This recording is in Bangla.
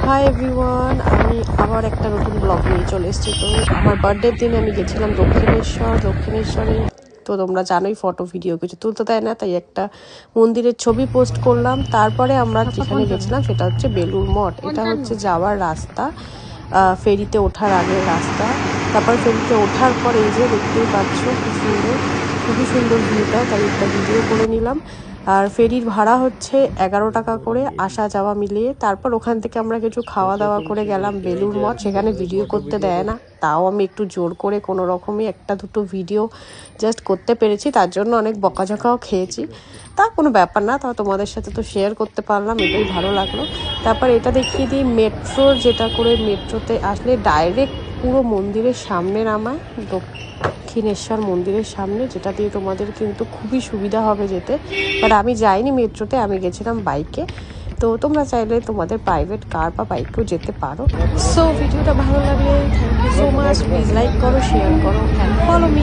হাই এভরিওয়ান, আমি আবার একটা নতুন ব্লগ নিয়ে চলে এসেছি। তো আমার বার্থডের দিনে আমি গেছিলাম দক্ষিণেশ্বরে। তো তোমরা জানোই ফটো ভিডিও কিছু তুলতে দেয় না, তাই একটা মন্দিরের ছবি পোস্ট করলাম। তারপরে আমরা যেখানে গেছিলাম সেটা হচ্ছে বেলুড় মঠ। এটা হচ্ছে যাওয়ার রাস্তা, ফেরিতে ওঠার আগের রাস্তা। তারপর ফেরিতে ওঠার পর এই যে দেখতেই পাচ্ছ খুবই সুন্দর ভিউটা, তাই একটা ভিডিও করে নিলাম। আর ফেরির ভাড়া হচ্ছে 11 টাকা করে আসা যাওয়া মিলিয়ে। তারপর ওখান থেকে আমরা কিছু খাওয়া দাওয়া করে গেলাম বেলুড় মঠ। সেখানে ভিডিও করতে দেয় না, তাও আমি একটু জোর করে কোনো রকমই একটা দুটো ভিডিও জাস্ট করতে পেরেছি, তার জন্য অনেক বকাঝকাও খেয়েছি। তা কোনো ব্যাপার না, তাও তোমাদের সাথে তো শেয়ার করতে পারলাম, এটাই ভালো লাগলো। তারপর এটা দেখিয়ে দিই মেট্রোর, যেটা করে মেট্রোতে আসলে ডাইরেক্ট পুরো মন্দিরের সামনে নামায়, দক্ষিণেশ্বর মন্দিরের সামনে, যেটা দিয়ে তোমাদের কিন্তু খুবই সুবিধা হবে যেতে। বাট আমি যাইনি মেট্রোতে, আমি গেছিলাম বাইকে। তো তোমরা চাইলে তোমাদের প্রাইভেট কার বা বাইকেও যেতে পারো। সো ভিডিওটা ভালো লাগলে thank you so much, please like করো, শেয়ার করো অ্যান্ড ফলো মি।